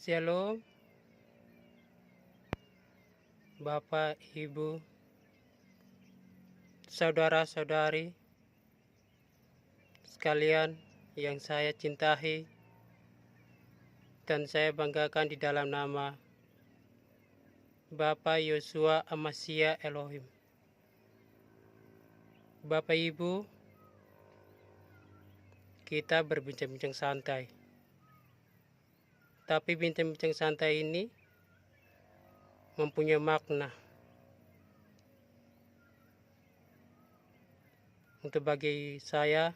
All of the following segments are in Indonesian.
Shalom, Bapak, Ibu, saudara-saudari sekalian yang saya cintai dan saya banggakan di dalam nama Bapak Yosua Amasya Elohim. Bapak Ibu, kita berbincang-bincang santai. Tapi bincang-bincang santai ini mempunyai makna. Untuk bagi saya,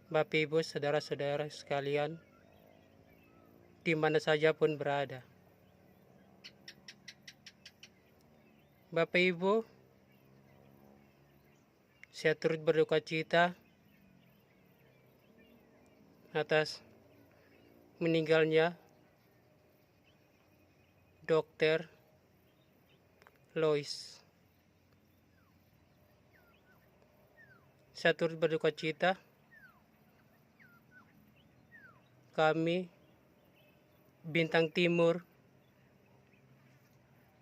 Bapak Ibu, saudara-saudara sekalian, di mana saja pun berada. Bapak Ibu, saya turut berduka cita atas meninggalnya Dr. Lois. Saya turut berduka cita. Kami Bintang Timur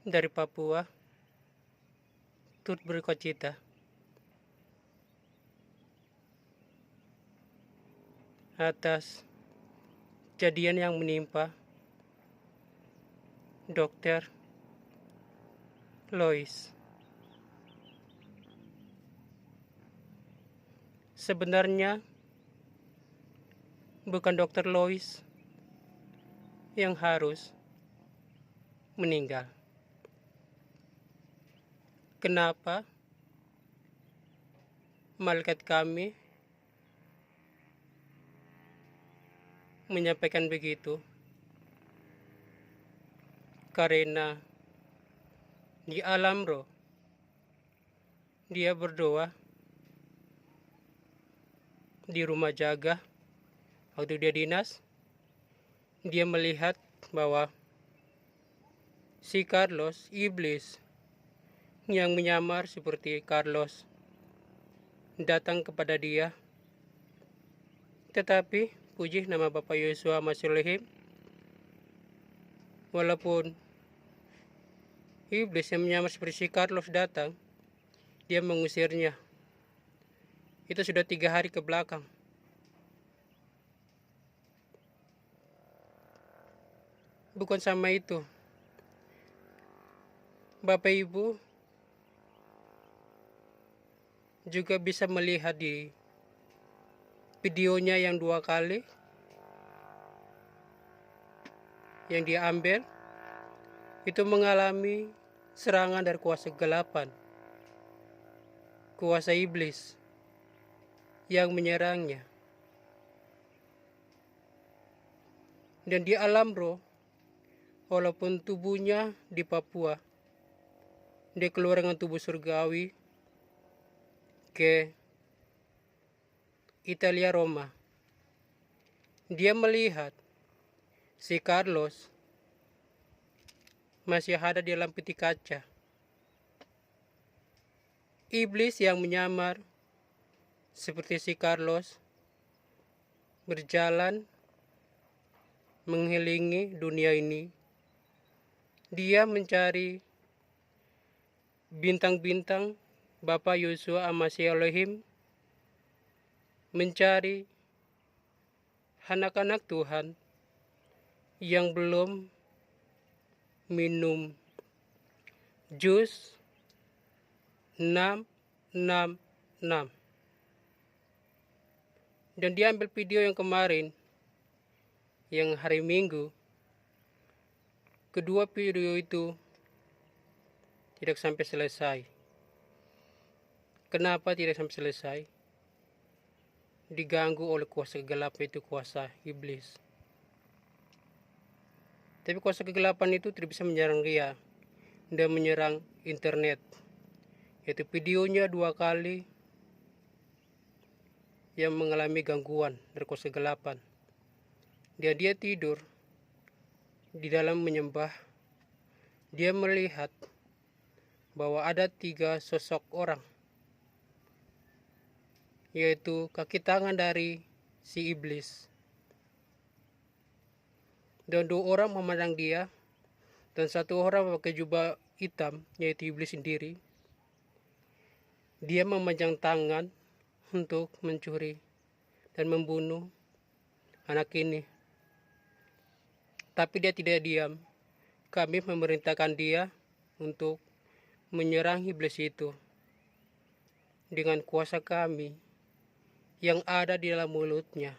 dari Papua turut berduka cita atas kejadian yang menimpa Dr. Lois. Sebenarnya bukan Dr. Lois yang harus meninggal. Kenapa malaikat kami menyampaikan begitu? Karena di alam roh dia berdoa di rumah jaga waktu dia dinas. Dia melihat bahwa si Carlos, iblis yang menyamar seperti Carlos, datang kepada dia. Tetapi puji nama Bapak Yosua Amasya Elohim, walaupun iblis yang menyamar seperti si Carlos datang, dia mengusirnya. Itu sudah 3 hari ke belakang. Bukan sama itu, Bapak Ibu juga bisa melihat di videonya yang 2 kali yang diambil, itu mengalami serangan dari kuasa kegelapan, kuasa iblis yang menyerangnya. Dan di alam roh, walaupun tubuhnya di Papua, dia keluar dengan tubuh surgawi ke Italia, Roma. Dia melihat si Carlos masih ada di dalam peti kaca. Iblis yang menyamar seperti si Carlos berjalan mengelilingi dunia ini. Dia mencari bintang-bintang Bapak Yosua Amasya Elohim, mencari anak-anak Tuhan yang belum minum jus 666. Dan dia ambil video yang kemarin, yang hari Minggu. Kedua video itu tidak sampai selesai. Kenapa tidak sampai selesai? Diganggu oleh kuasa kegelapan, itu kuasa iblis. Tapi kuasa kegelapan itu tidak bisa menyerang dia dan menyerang internet. Yaitu videonya 2 kali yang mengalami gangguan dari kuasa kegelapan. Dia tidur di dalam menyembah. Dia melihat bahwa ada 3 sosok orang, yaitu kaki tangan dari si iblis. Dan 2 orang memandang dia, dan 1 orang memakai jubah hitam, yaitu iblis sendiri. Dia memanjang tangan untuk mencuri dan membunuh anak ini. Tapi dia tidak diam. Kami memerintahkan dia untuk menyerang iblis itu dengan kuasa kami yang ada di dalam mulutnya,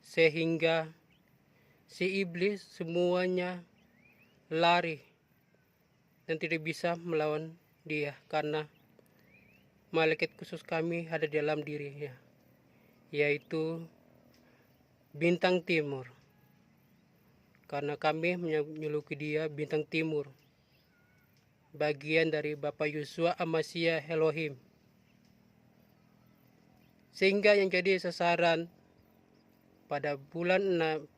sehingga si iblis semuanya lari dan tidak bisa melawan dia, karena malaikat khusus kami ada di dalam dirinya, yaitu bintang timur, karena kami menyeluki dia bintang timur, bagian dari Bapa Yeshua Amasya Elohim. Sehingga yang jadi sasaran pada bulan 6,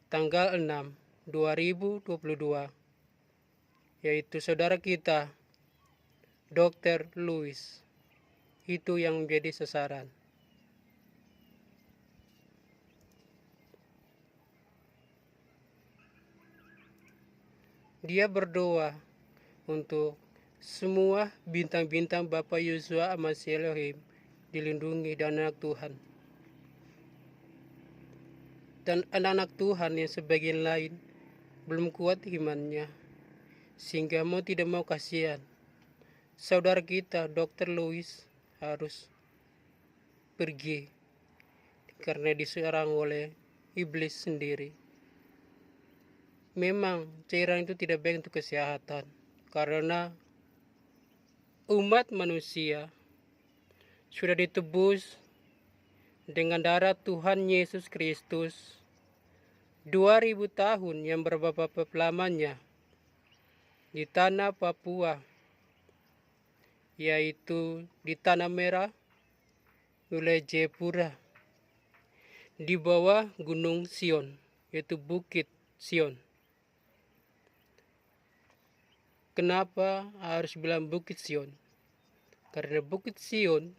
tanggal 6, 2022, yaitu saudara kita, Dr. Louis, itu yang menjadi sasaran. Dia berdoa untuk semua bintang-bintang Bapa Yeshua Amasya Elohim dilindungi dan anak Tuhan. Dan anak-anak Tuhan yang sebagian lain belum kuat imannya, sehingga mau tidak mau kasihan. Saudara kita Dr. Louis harus pergi karena diserang oleh iblis sendiri. Memang cairan itu tidak baik untuk kesehatan, karena umat manusia sudah ditebus dengan darah Tuhan Yesus Kristus 2000 tahun yang beberapa lamanya di tanah Papua, yaitu di Tanah Merah, wilayah Jayapura, di bawah Gunung Sion, yaitu Bukit Sion. Kenapa harus bilang Bukit Sion? Karena Bukit Sion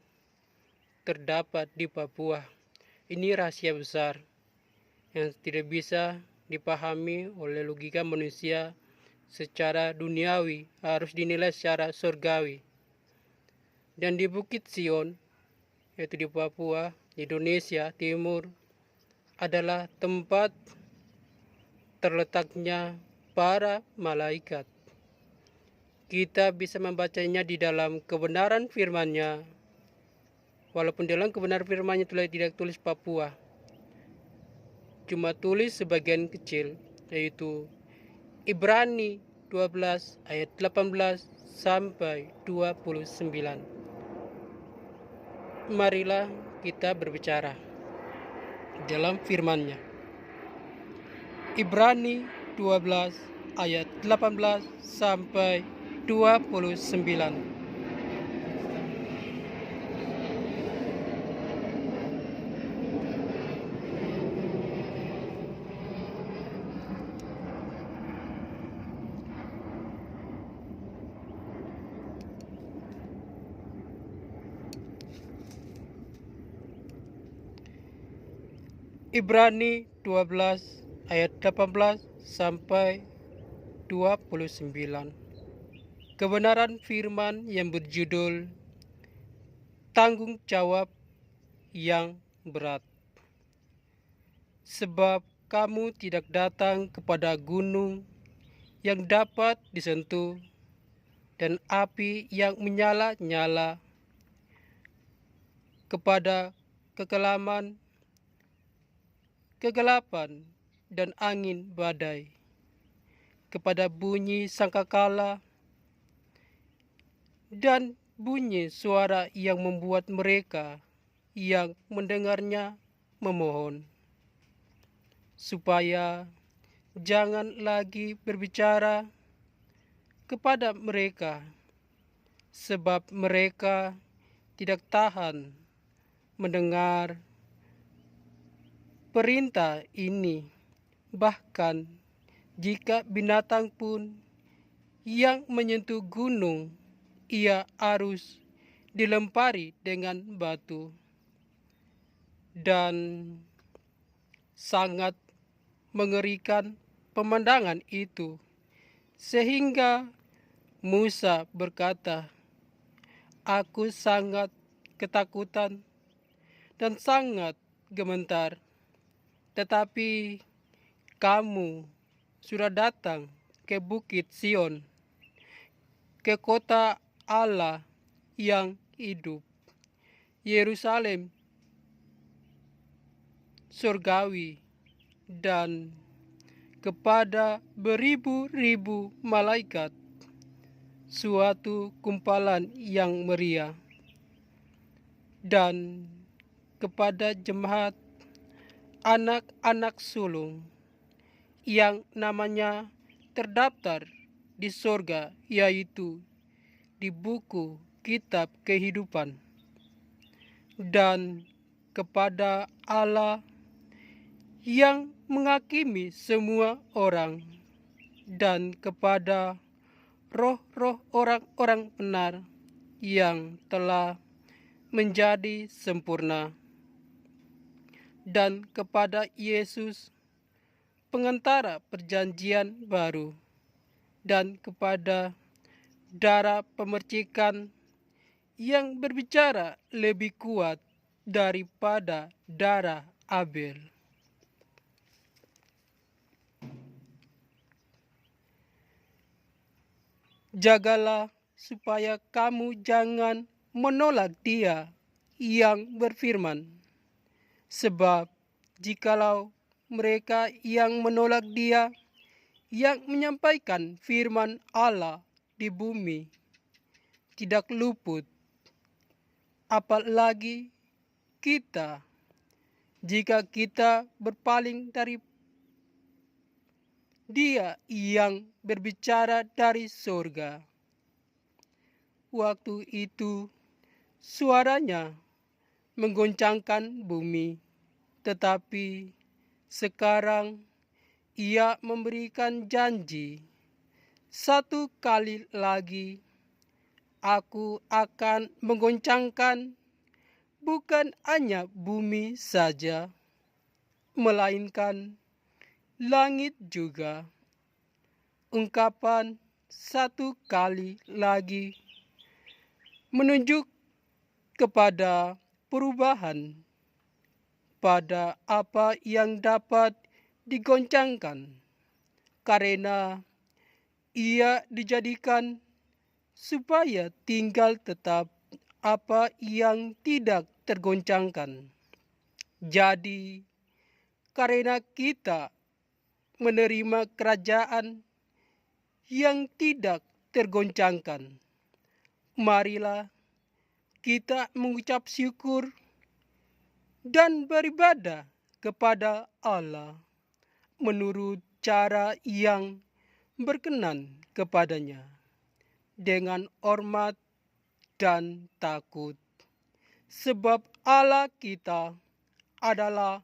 terdapat di Papua. Ini rahasia besar yang tidak bisa dipahami oleh logika manusia secara duniawi, harus dinilai secara surgawi. Dan di Bukit Sion, yaitu di Papua, Indonesia Timur, adalah tempat terletaknya para malaikat. Kita bisa membacanya di dalam kebenaran firman-Nya, walaupun dalam kebenaran firman-Nya tidak tulis Papua, cuma tulis sebagian kecil, yaitu Ibrani 12 ayat 18 sampai 29. Marilah kita berbicara dalam firman-Nya. Ibrani 12 ayat 18 sampai 29. Ibrani 12 ayat 18 sampai 29. Kebenaran firman yang berjudul tanggung jawab yang berat. Sebab kamu tidak datang kepada gunung yang dapat disentuh dan api yang menyala-nyala, kepada kegelapan dan angin badai, kepada bunyi sangkakala dan bunyi suara yang membuat mereka yang mendengarnya memohon, supaya jangan lagi berbicara kepada mereka, sebab mereka tidak tahan mendengar perintah ini. Bahkan jika binatang pun yang menyentuh gunung, ia harus dilempari dengan batu. Dan sangat mengerikan pemandangan itu, sehingga Musa berkata, "Aku sangat ketakutan dan sangat gemetar, tetapi kamu sudah datang ke Bukit Sion, ke kota Allah yang hidup, Yerusalem surgawi, dan kepada beribu-ribu malaikat, suatu kumpalan yang meriah, dan kepada jemaat anak-anak sulung yang namanya terdaftar di sorga, yaitu di buku kitab kehidupan, dan kepada Allah yang menghakimi semua orang, dan kepada roh-roh orang-orang benar yang telah menjadi sempurna, dan kepada Yesus pengantara perjanjian baru, dan kepada darah pemercikan yang berbicara lebih kuat daripada darah Abel. Jagalah supaya kamu jangan menolak Dia yang berfirman, sebab jikalau mereka yang menolak Dia yang menyampaikan firman Allah di bumi tidak luput, apalagi kita, jika kita berpaling dari Dia yang berbicara dari surga. Waktu itu suaranya menggoncangkan bumi, tetapi sekarang Ia memberikan janji, satu kali lagi Aku akan menggoncangkan bukan hanya bumi saja, melainkan langit juga. Ungkapan satu kali lagi menunjuk kepada perubahan pada apa yang dapat digoncangkan, karena Ia dijadikan supaya tinggal tetap apa yang tidak tergoncangkan. Jadi, karena kita menerima kerajaan yang tidak tergoncangkan, marilah kita mengucap syukur dan beribadah kepada Allah menurut cara yang berkenan kepadanya, dengan hormat dan takut, sebab Allah kita adalah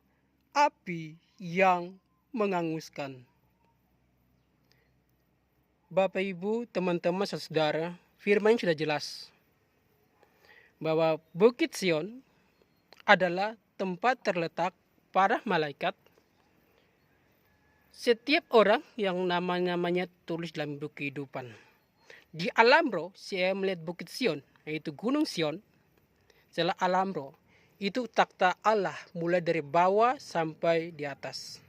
api yang menghanguskan. Bapak, Ibu, teman-teman, saudara, firman sudah jelas bahwa Bukit Sion adalah tempat terletak para malaikat. Setiap orang yang namanya tulis dalam buku kehidupan. Di alam roh, saya melihat Bukit Sion, yaitu Gunung Sion. Setelah alam roh, itu takhta Allah mulai dari bawah sampai di atas.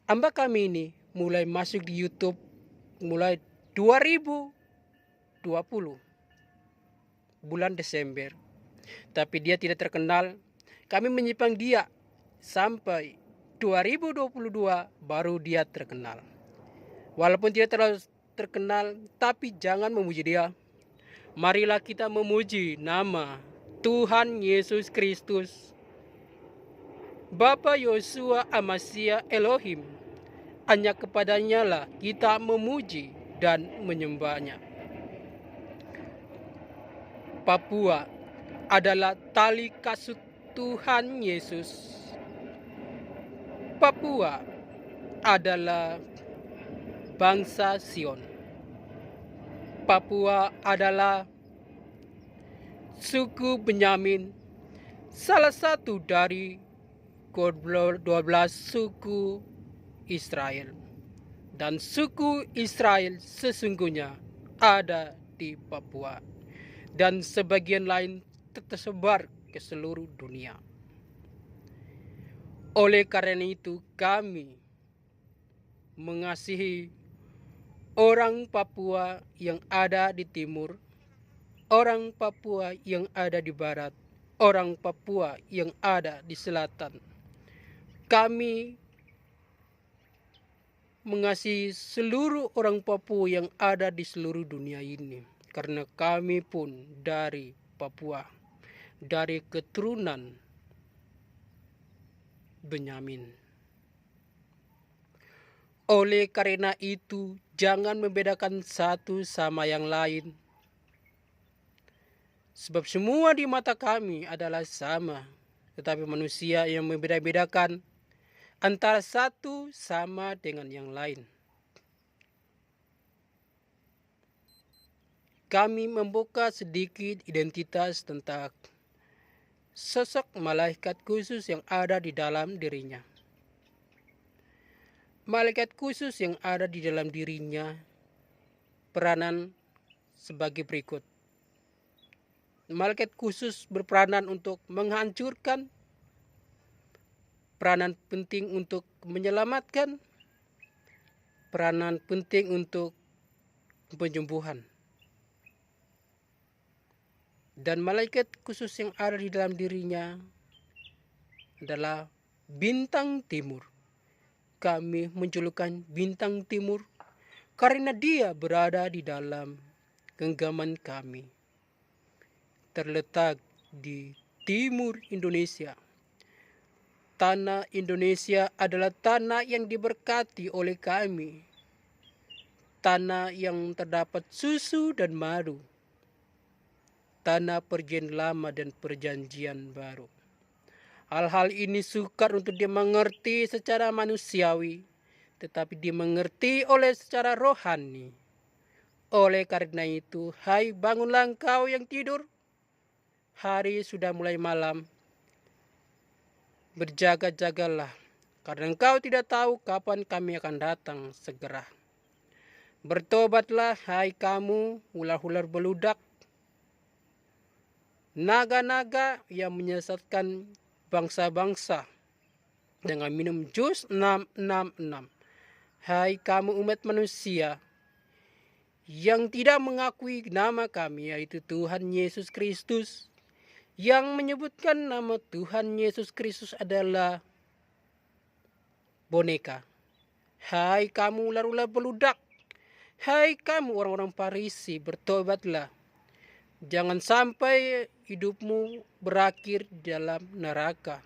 Hamba kami ini mulai masuk di YouTube mulai 2020 bulan Desember, tapi dia tidak terkenal. Kami menyimpan dia sampai 2022 baru dia terkenal. Walaupun tidak terlalu terkenal, tapi jangan memuji dia. Marilah kita memuji nama Tuhan Yesus Kristus, Bapa Yosua Amasia Elohim. Hanya kepadanya lah kita memuji dan menyembahnya. Papua adalah tali kasut Tuhan Yesus. Papua adalah bangsa Sion. Papua adalah suku Benyamin, salah satu dari ke-12 suku Israel. Dan suku Israel sesungguhnya ada di Papua, dan sebagian lain tersebar ke seluruh dunia. Oleh karena itu kami mengasihi orang Papua yang ada di timur, orang Papua yang ada di barat, orang Papua yang ada di selatan. Kami mengasihi seluruh orang Papua yang ada di seluruh dunia ini, karena kami pun dari Papua, dari keturunan Benyamin. Oleh karena itu, jangan membedakan satu sama yang lain, sebab semua di mata kami adalah sama, tetapi manusia yang membeda-bedakan antara satu sama dengan yang lain. Kami membuka sedikit identitas tentang sosok malaikat khusus yang ada di dalam dirinya. Malaikat khusus yang ada di dalam dirinya peranan sebagai berikut. Malaikat khusus berperanan untuk menghancurkan, peranan penting untuk menyelamatkan, peranan penting untuk penyembuhan. Dan malaikat khusus yang ada di dalam dirinya adalah bintang timur. Kami menjulukan bintang timur karena dia berada di dalam genggaman kami. Terletak di timur Indonesia. Tanah Indonesia adalah tanah yang diberkati oleh kami. Tanah yang terdapat susu dan madu. Tanah perjanjian lama dan perjanjian baru. Hal-hal ini sukar untuk dimengerti secara manusiawi, tetapi dimengerti oleh secara rohani. Oleh karena itu, hai bangunlah engkau yang tidur. Hari sudah mulai malam. Berjaga-jagalah, karena engkau tidak tahu kapan kami akan datang segera. Bertobatlah, hai kamu ular-ular beludak, naga-naga yang menyesatkan bangsa-bangsa dengan minum jus 666. Hai kamu umat manusia yang tidak mengakui nama kami, yaitu Tuhan Yesus Kristus, yang menyebutkan nama Tuhan Yesus Kristus adalah boneka. Hai kamu ular-ular beludak, hai kamu orang-orang Farisi, bertobatlah. Jangan sampai hidupmu berakhir di dalam neraka.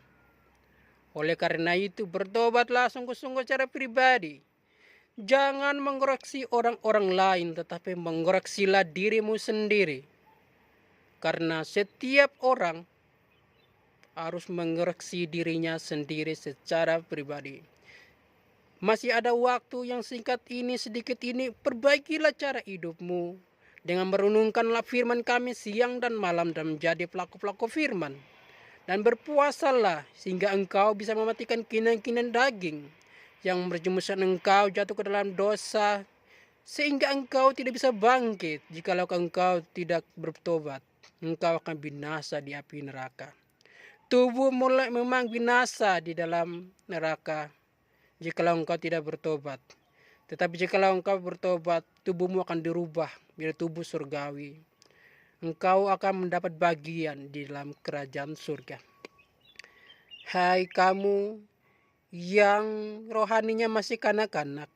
Oleh karena itu, bertobatlah sungguh-sungguh secara pribadi. Jangan mengoreksi orang-orang lain, tetapi mengoreksilah dirimu sendiri. Karena setiap orang harus mengoreksi dirinya sendiri secara pribadi. Masih ada waktu yang singkat ini, sedikit ini, perbaikilah cara hidupmu dengan merenungkanlah firman kami siang dan malam dan menjadi pelaku-pelaku firman. Dan berpuasalah sehingga engkau bisa mematikan kinan-kinan daging yang berjemusan engkau jatuh ke dalam dosa, sehingga engkau tidak bisa bangkit. Jikalau engkau tidak bertobat, engkau akan binasa di api neraka. Tubuh mulai memang binasa di dalam neraka jikalau engkau tidak bertobat. Tetapi jikalau engkau bertobat, tubuhmu akan dirubah menjadi tubuh surgawi. Engkau akan mendapat bagian di dalam kerajaan surga. Hai kamu yang rohaninya masih kanak-kanak,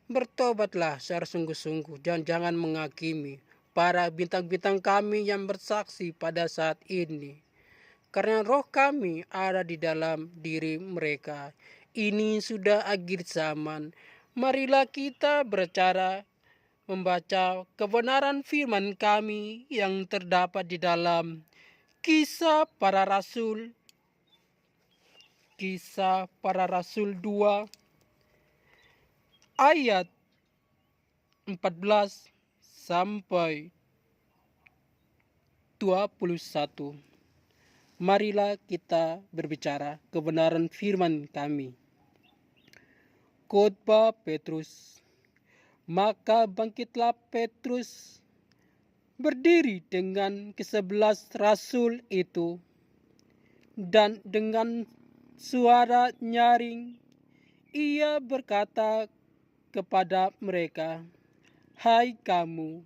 bertobatlah secara sungguh-sungguh dan jangan menghakimi para bintang-bintang kami yang bersaksi pada saat ini. Karena roh kami ada di dalam diri mereka. Ini sudah akhir zaman. Marilah kita berbicara, membaca kebenaran firman kami yang terdapat di dalam Kisah Para Rasul, Kisah Para Rasul 2 ayat 14 sampai 21. Marilah kita berbicara kebenaran firman kami. Khotbah Petrus. Maka bangkitlah Petrus, berdiri dengan ke-11 rasul itu, dan dengan suara nyaring ia berkata kepada mereka, "Hai kamu,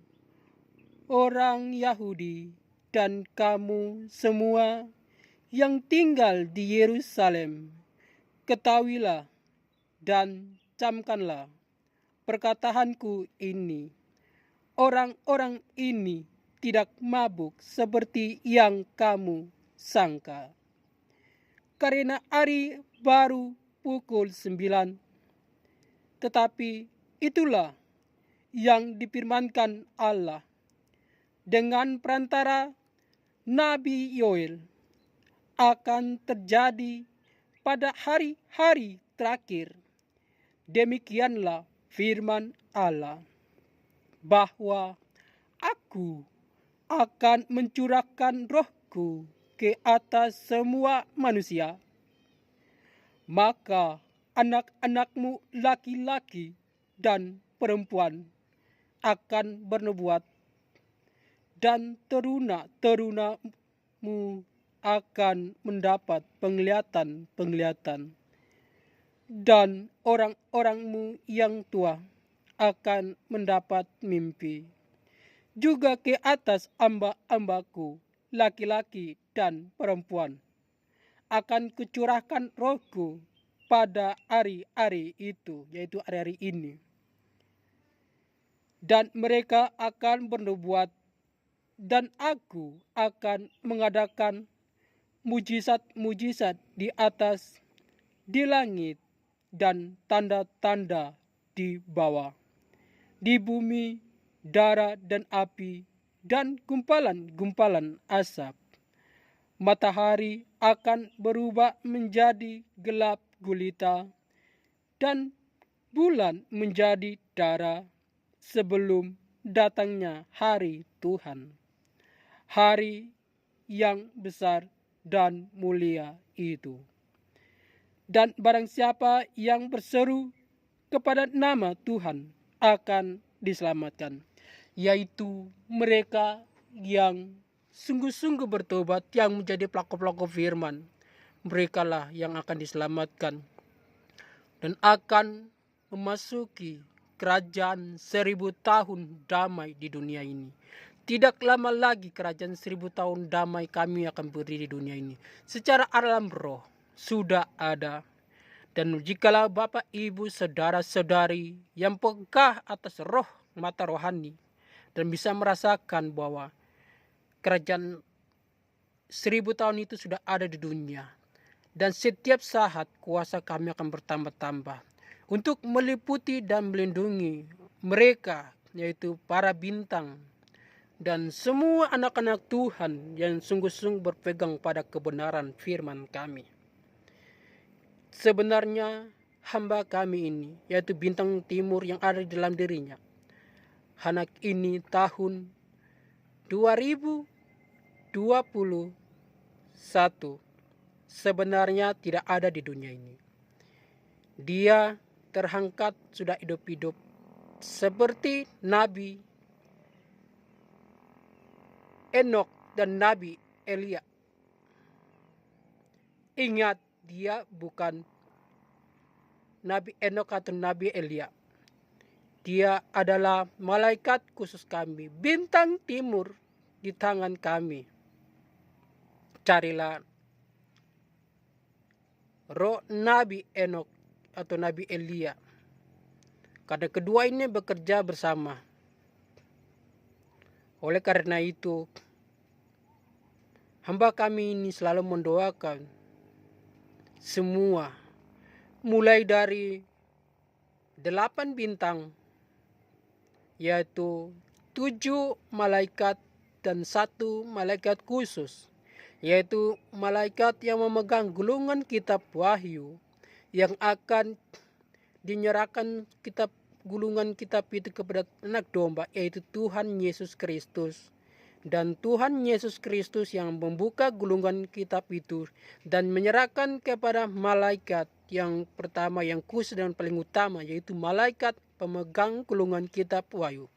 orang Yahudi, dan kamu semua yang tinggal di Yerusalem, ketahuilah dan camkanlah perkataanku ini. Orang-orang ini tidak mabuk seperti yang kamu sangka. Karena hari baru pukul 9, tetapi itulah yang difirmankan Allah dengan perantara Nabi Yoel akan terjadi pada hari-hari terakhir. Demikianlah firman Allah, bahwa Aku akan mencurahkan rohku ke atas semua manusia. Maka anak-anakmu laki-laki dan perempuan akan bernubuat, dan teruna-terunamu akan mendapat penglihatan-penglihatan, dan orang-orangmu yang tua akan mendapat mimpi. Juga ke atas hamba-hambaku laki-laki dan perempuan akan kucurahkan rohku pada hari-hari itu, yaitu hari-hari ini. Dan mereka akan bernubuat, dan aku akan mengadakan mujizat-mujizat di atas, di langit, dan tanda-tanda di bawah, di bumi, darah dan api, dan gumpalan-gumpalan asap. Matahari akan berubah menjadi gelap gulita, dan bulan menjadi darah, sebelum datangnya hari Tuhan, hari yang besar dan mulia itu. Dan barang siapa yang berseru kepada nama Tuhan akan diselamatkan, yaitu mereka yang sungguh-sungguh bertobat, yang menjadi pelaku-pelaku firman. Merekalah yang akan diselamatkan dan akan memasuki kerajaan 1000 tahun damai di dunia ini. Tidak lama lagi kerajaan 1000 tahun damai kami akan berdiri di dunia ini. Secara alam roh sudah ada. Dan jikalau Bapak, Ibu, Saudara-saudari yang pegah atas roh mata rohani dan bisa merasakan bahwa kerajaan 1000 tahun itu sudah ada di dunia, dan setiap saat kuasa kami akan bertambah-tambah untuk meliputi dan melindungi mereka, yaitu para bintang dan semua anak-anak Tuhan yang sungguh-sungguh berpegang pada kebenaran firman kami. Sebenarnya hamba kami ini, yaitu bintang timur yang ada di dalam dirinya, anak ini tahun 2021 sebenarnya tidak ada di dunia ini. Dia terangkat sudah hidup-hidup seperti Nabi Enok dan Nabi Elia. Ingat, dia bukan Nabi Enok atau Nabi Elia. Dia adalah malaikat khusus kami, bintang timur di tangan kami. Carilah roh Nabi Enok atau Nabi Elia, karena kedua ini bekerja bersama. Oleh karena itu, hamba kami ini selalu mendoakan semua, mulai dari 8 bintang, yaitu 7 malaikat dan 1 malaikat khusus, yaitu malaikat yang memegang gulungan kitab Wahyu, yang akan dinyerahkan gulungan kitab itu kepada anak domba, yaitu Tuhan Yesus Kristus. Dan Tuhan Yesus Kristus yang membuka gulungan kitab itu dan menyerahkan kepada malaikat yang pertama, yang khusus dan paling utama, yaitu malaikat pemegang gulungan kitab Wahyu.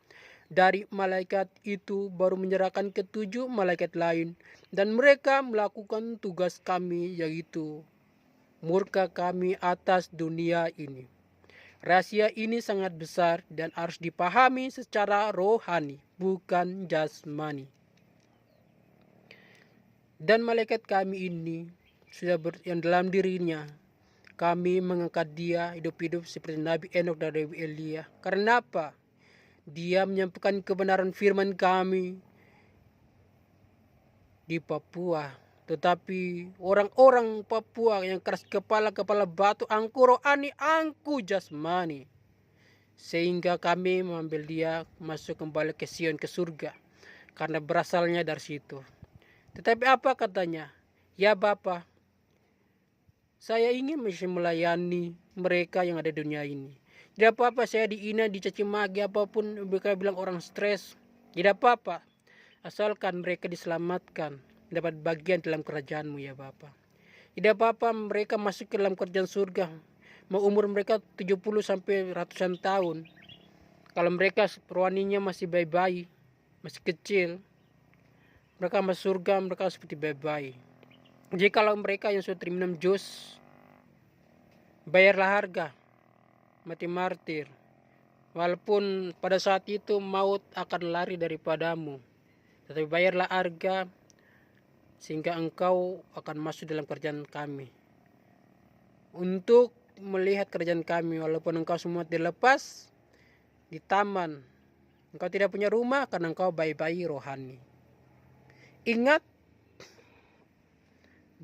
Dari malaikat itu baru menyerahkan ketujuh malaikat lain, dan mereka melakukan tugas kami, yaitu murka kami atas dunia ini. Rahasia ini sangat besar dan harus dipahami secara rohani, bukan jasmani. Dan malaikat kami ini sudah yang dalam dirinya kami mengangkat dia hidup-hidup seperti Nabi Enok dan Nabi Elia. Karena apa? Dia menyampaikan kebenaran firman kami di Papua. Tetapi orang-orang Papua yang keras kepala batu, angku rohani, angku jasmani. Sehingga kami mengambil dia masuk kembali ke Sion, ke surga. Karena berasalnya dari situ. Tetapi apa katanya? Ya Bapa, saya ingin masih melayani mereka yang ada di dunia ini. Tidak apa-apa saya dihina, dicaci maki apapun, mereka bilang orang stres. Tidak apa-apa, asalkan mereka diselamatkan, dapat bagian dalam kerajaanmu ya Bapa. Tidak apa-apa mereka masuk ke dalam kerajaan surga. Mau umur mereka 70 sampai ratusan tahun. Kalau mereka rohaninya masih bayi-bayi, masih kecil, mereka masuk surga, mereka seperti bayi-bayi. Jadi kalau mereka yang sudah minum jus, bayarlah harga, mati martir. Walaupun pada saat itu maut akan lari daripadamu, tetapi bayarlah harga sehingga engkau akan masuk dalam kerajaan kami. Untuk melihat kerajaan kami, walaupun engkau semua dilepas di taman, engkau tidak punya rumah karena engkau bayi-bayi rohani. Ingat,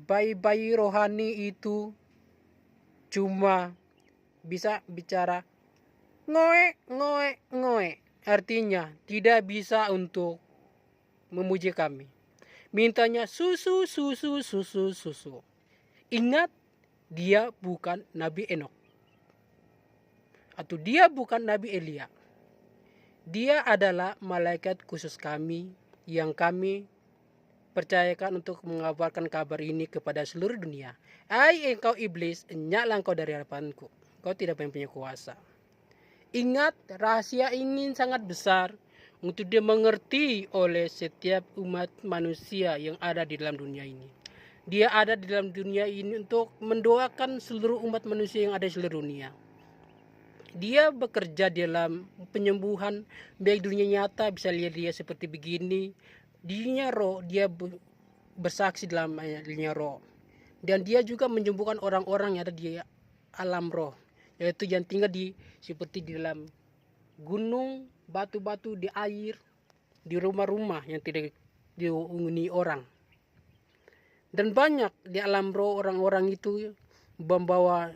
bayi-bayi rohani itu cuma bisa bicara ngoe, ngoe, ngoe. Artinya tidak bisa untuk memuji kami. Mintanya susu, susu, susu, susu. Ingat, dia bukan Nabi Enok. Atau dia bukan Nabi Elia. Dia adalah malaikat khusus kami yang kami percayakan untuk mengabarkan kabar ini kepada seluruh dunia. Hai engkau iblis, enyaklah engkau dari hadapanku. Kau tidak punya kuasa. Ingat, rahasia ini sangat besar untuk dimengerti oleh setiap umat manusia yang ada di dalam dunia ini. Dia ada di dalam dunia ini untuk mendoakan seluruh umat manusia yang ada di seluruh dunia. Dia bekerja dalam penyembuhan, baik dunia nyata bisa lihat dia seperti begini. Di dunia roh dia bersaksi dalam dunia roh. Dan dia juga menyembuhkan orang-orang yang ada di alam roh, yaitu yang tinggal seperti di dalam gunung, batu-batu, di air, di rumah-rumah yang tidak dihuni orang. Dan banyak di alam roh orang-orang itu membawa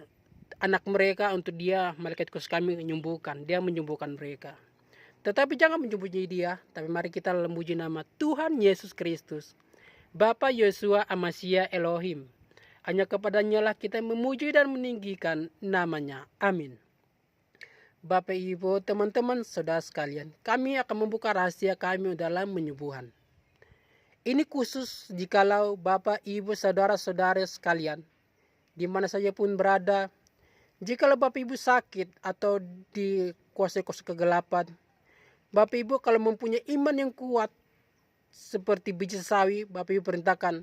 anak mereka untuk dia, malaikat khusus kami menyembuhkan. Dia menyembuhkan mereka. Tetapi jangan menyembunyi dia, tapi mari kita memuji nama Tuhan Yesus Kristus, Bapa Yeshua Amasya Elohim. Hanya kepadanya lah kita memuji dan meninggikan namanya. Amin. Bapak, Ibu, teman-teman, saudara sekalian, kami akan membuka rahasia kami dalam penyembuhan. Ini khusus jikalau Bapak, Ibu, saudara-saudara sekalian, di mana saja pun berada, jikalau Bapak Ibu sakit atau dikuasai kuasa kegelapan, Bapak Ibu kalau mempunyai iman yang kuat seperti biji sawi, Bapak Ibu perintahkan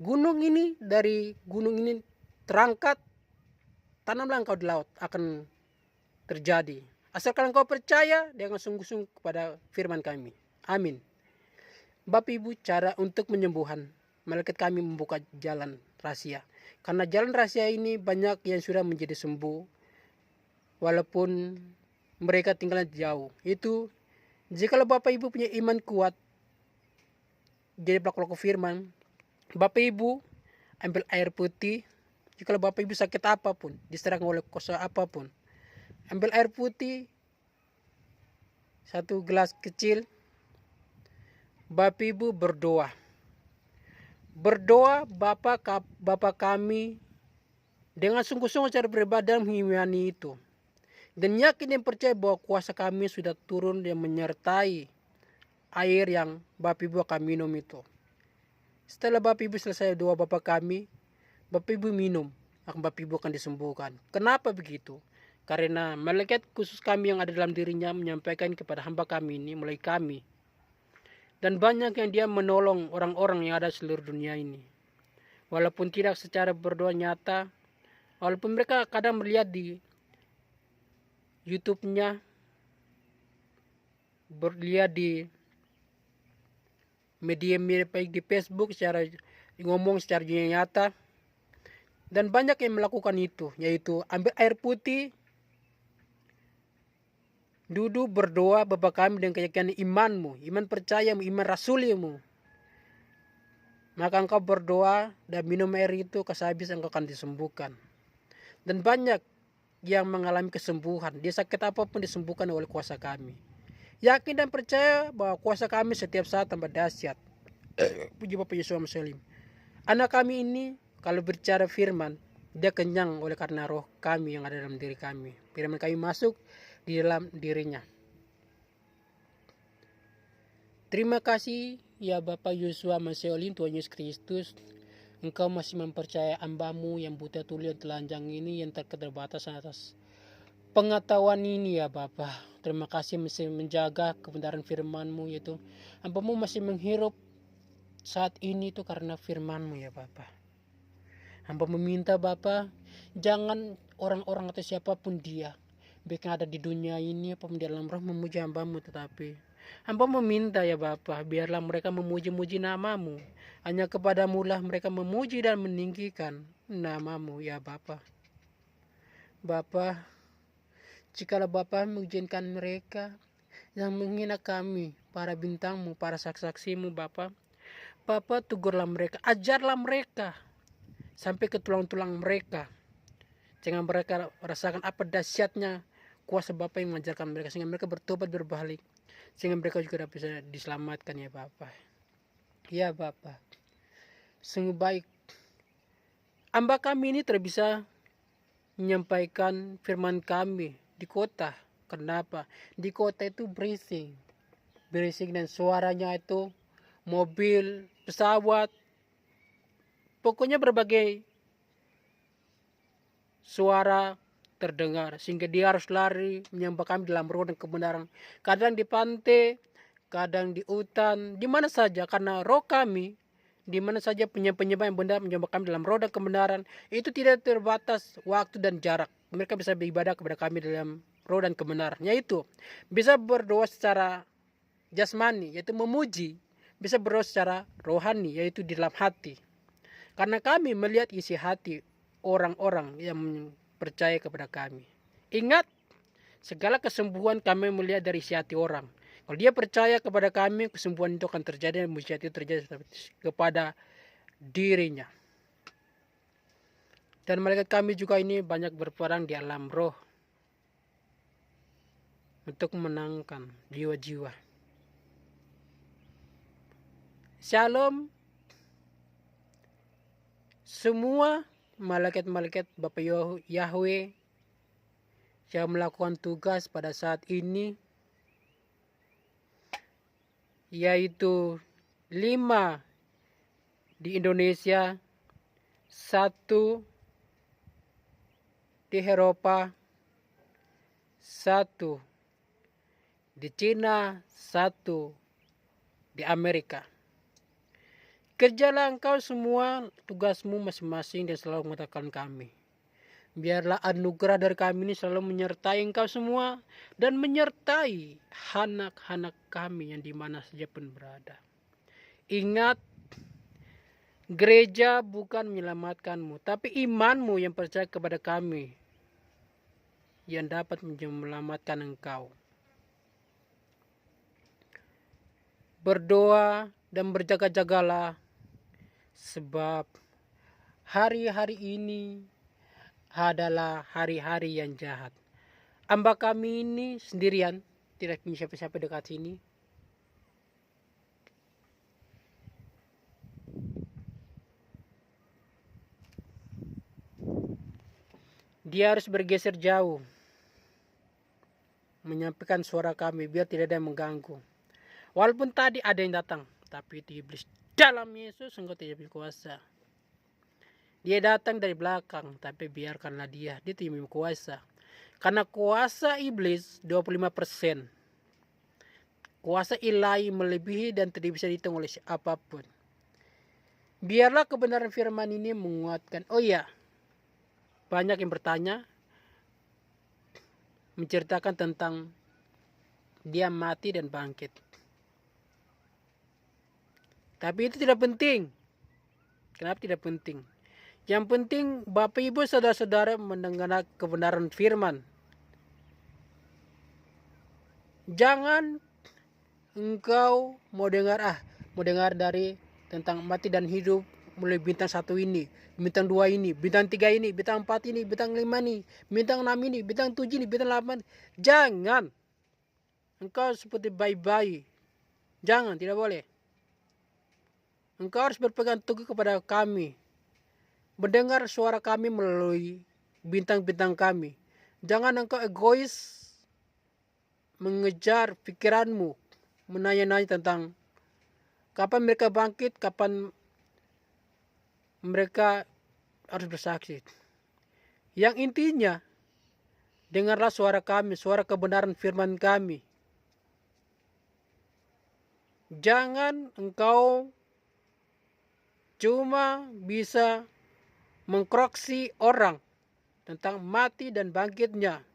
gunung ini dari gunung ini terangkat, tanamlah engkau di laut, akan terjadi. Asalkan engkau percaya dengan sungguh-sungguh kepada firman kami. Amin. Bapak Ibu, cara untuk penyembuhan, malaikat kami membuka jalan rahasia. Karena jalan rahasia ini banyak yang sudah menjadi sembuh, walaupun mereka tinggal jauh. Itu jikalau Bapak Ibu punya iman kuat, jadi pelaku firman, Bapak Ibu ambil air putih. Jikalau Bapak Ibu sakit apapun, diserang oleh kuasa apapun, ambil air putih 1 gelas kecil. Bapak Ibu berdoa. Berdoa Bapa kami dengan sungguh-sungguh cara beribadah mengimani itu. Dan yakin dan percaya bahwa kuasa kami sudah turun dan menyertai air yang Bapak Ibu akan minum itu. Setelah Bapak Ibu selesai doa Bapak kami, Bapak Ibu minum, akan Bapak Ibu akan disembuhkan. Kenapa begitu? Karena malaikat khusus kami yang ada dalam dirinya menyampaikan kepada hamba kami ini, mulai kami. Dan banyak yang dia menolong orang-orang yang ada di seluruh dunia ini. Walaupun tidak secara berdoa nyata, walaupun mereka kadang melihat di YouTube-nya, lihat di media-media baik di Facebook secara ngomong secara nyata, dan banyak yang melakukan itu, yaitu ambil air putih, duduk berdoa Bapa kami dengan keyakinan imanmu, iman percayamu, iman rasulimu. Maka engkau berdoa dan minum air itu habis engkau akan disembuhkan. Dan banyak yang mengalami kesembuhan. Dia sakit apapun disembuhkan oleh kuasa kami. Yakin dan percaya bahwa kuasa kami setiap saat tambah dahsyat. Puji Bapak Yesus Muslim. Anak kami ini kalau berbicara firman, dia kenyang oleh karena roh kami yang ada dalam diri kami. Firman kami masuk di dalam dirinya. Terima kasih ya Bapak Yosua Maseolin, Tuhan Yesus Kristus. Engkau masih mempercayai hamba-Mu yang buta tuli dan telanjang ini yang terbatas atas pengetahuan ini ya Bapak. Terima kasih masih menjaga kebenaran firman-Mu, yaitu hamba-Mu masih menghirup saat ini itu karena firman-Mu ya Bapak. Hamba meminta Bapak, jangan orang-orang atau siapapun dia, baik yang ada di dunia ini apapun di dalam roh memuji hamba-Mu, tetapi hamba meminta ya Bapa, biarlah mereka memuji-muji nama-Mu. Hanya kepadamu lah mereka memuji dan meninggikan nama-Mu ya Bapa. Bapa, jikalau Bapa mengizinkan mereka yang menghina kami, para bintang-Mu, para saksi-saksi-Mu Bapa, Bapa tegurlah mereka, ajarlah mereka sampai ke tulang-tulang mereka. Jangan mereka rasakan apa dahsyatnya kuasa Bapa yang mengajarkan mereka, sehingga mereka bertobat berbalik, sehingga mereka juga dapat bisa diselamatkan ya Bapa. Ya Bapa, sungguh baik hamba kami ini tidak bisa menyampaikan firman kami di kota. Kenapa? Di kota itu berisik dan suaranya itu mobil, pesawat, pokoknya berbagai suara terdengar, sehingga dia harus lari menyembah kami dalam roh dan kebenaran. Kadang di pantai, kadang di hutan, di mana saja, karena roh kami di mana saja penyembah yang benar menyembah kami dalam roh dan kebenaran. Itu tidak terbatas waktu dan jarak. Mereka bisa beribadah kepada kami dalam roh dan kebenaran, yaitu bisa berdoa secara jasmani, yaitu memuji, bisa berdoa secara rohani, yaitu di dalam hati. Karena kami melihat isi hati orang-orang yang percaya kepada kami. Ingat, segala kesembuhan kami melihat dari isi hati orang. Kalau dia percaya kepada kami, kesembuhan itu akan terjadi, dan mujizat itu terjadi kepada dirinya. Dan malaikat kami juga ini banyak berperang di alam roh untuk menangkan jiwa-jiwa. Shalom. Semua malaikat-malaikat Bapa Yahweh yang melakukan tugas pada saat ini, yaitu 5 di Indonesia, 1 di Eropa, 1 di Cina, 1 di Amerika. Kerjalah engkau semua tugasmu masing-masing dan selalu mengatakan kami. Biarlah anugerah dari kami ini selalu menyertai engkau semua dan menyertai anak-anak kami yang di mana saja pun berada. Ingat, gereja bukan menyelamatkanmu, tapi imanmu yang percaya kepada kami yang dapat menyelamatkan engkau. Berdoa dan berjaga-jagalah, sebab hari-hari ini adalah hari-hari yang jahat. Hamba kami ini sendirian, tidak punya siapa-siapa dekat sini. Dia harus bergeser jauh, menyampaikan suara kami biar tidak ada yang mengganggu. Walaupun tadi ada yang datang, tapi itu iblis. Dalam Yesus engkau tidak berkuasa. Dia datang dari belakang, tapi biarkanlah dia tidak berkuasa. Karena kuasa iblis 25%. Kuasa ilahi melebihi dan tidak bisa dihitung oleh siapapun. Biarlah kebenaran firman ini menguatkan. Oh iya, banyak yang bertanya, menceritakan tentang dia mati dan bangkit. Tapi itu tidak penting. Kenapa tidak penting? Yang penting Bapak Ibu saudara-saudara mendengar kebenaran firman. Jangan engkau mau dengar dari tentang mati dan hidup mulai bintang 1 ini, bintang 2 ini, bintang 3 ini, bintang 4 ini, bintang 5 ini, bintang 6 ini, bintang 7 ini, bintang 8. Jangan. Engkau seperti bayi-bayi. Jangan, tidak boleh. Engkau harus berpegang teguh kepada kami. Mendengar suara kami melalui bintang-bintang kami. Jangan engkau egois mengejar pikiranmu, menanya-nanya tentang kapan mereka bangkit, kapan mereka harus bersaksi. Yang intinya, dengarlah suara kami, suara kebenaran firman kami. Jangan engkau cuma bisa mengkoreksi orang tentang mati dan bangkitnya.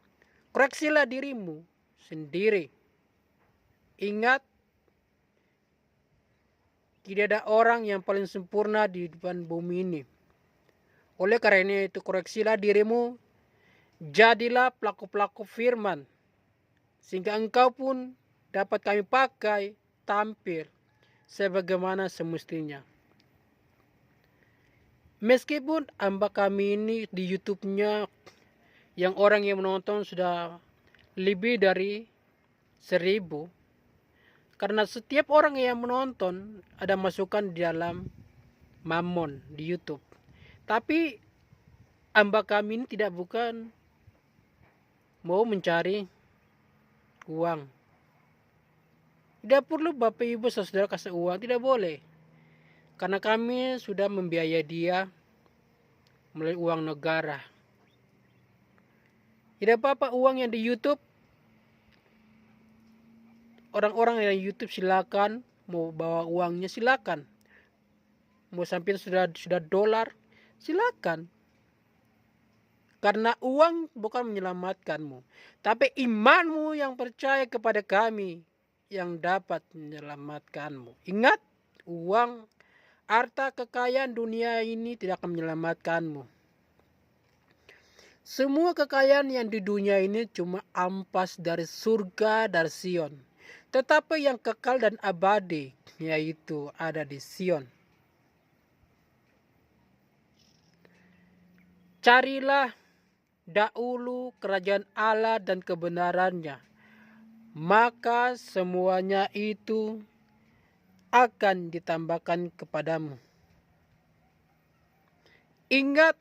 Koreksilah dirimu sendiri. Ingat, tidak ada orang yang paling sempurna di depan bumi ini. Oleh karena itu, koreksilah dirimu, jadilah pelaku-pelaku firman, sehingga engkau pun dapat kami pakai tampil sebagaimana semestinya. Meskipun hamba kami ini di YouTube-nya yang orang yang menonton sudah lebih dari 1000, karena setiap orang yang menonton ada masukan di dalam Mammon di YouTube. Tapi hamba kami ini bukan mau mencari uang. Tidak perlu Bapak Ibu saudara kasih uang, tidak boleh. Karena kami sudah membiayai dia melalui uang negara. Tidak apa-apa uang yang di YouTube. Orang-orang yang YouTube silakan, mau bawa uangnya silakan. Mau sampai sudah dolar, silakan. Karena uang bukan menyelamatkanmu, tapi imanmu yang percaya kepada kami yang dapat menyelamatkanmu. Ingat, uang, harta, kekayaan dunia ini tidak akan menyelamatkanmu. Semua kekayaan yang di dunia ini cuma ampas dari surga, dari Sion. Tetapi yang kekal dan abadi, yaitu ada di Sion. Carilah dahulu kerajaan Allah dan kebenarannya, maka semuanya itu akan ditambahkan kepadamu. Ingat,